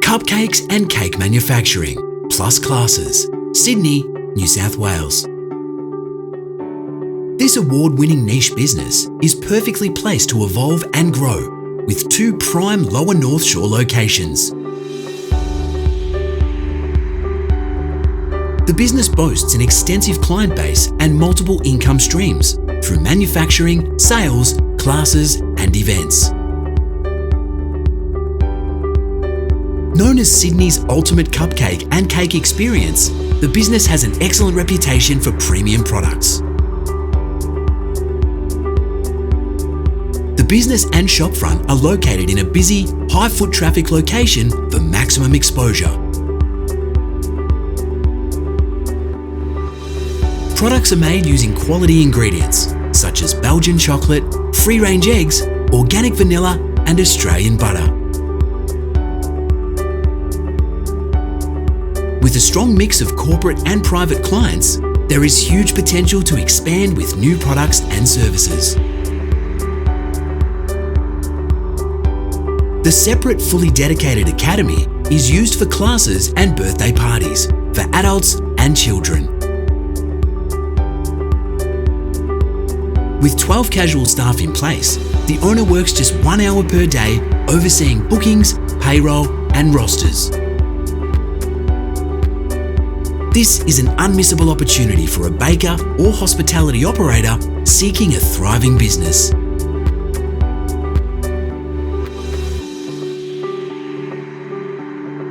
Cupcakes and Cake Manufacturing, plus classes, Sydney, New South Wales. This award-winning niche business is perfectly placed to evolve and grow with 2 prime Lower North Shore locations. The business boasts an extensive client base and multiple income streams through manufacturing, sales, classes and events. Known as Sydney's ultimate cupcake and cake experience, the business has an excellent reputation for premium products. The business and shopfront are located in a busy, high foot traffic location for maximum exposure. Products are made using quality ingredients such as Belgian chocolate, free-range eggs, organic vanilla and Australian butter. With a strong mix of corporate and private clients, there is huge potential to expand with new products and services. The separate, fully dedicated academy is used for classes and birthday parties for adults and children. With 12 casual staff in place, the owner works just 1 hour per day overseeing bookings, payroll and rosters. This is an unmissable opportunity for a baker or hospitality operator seeking a thriving business.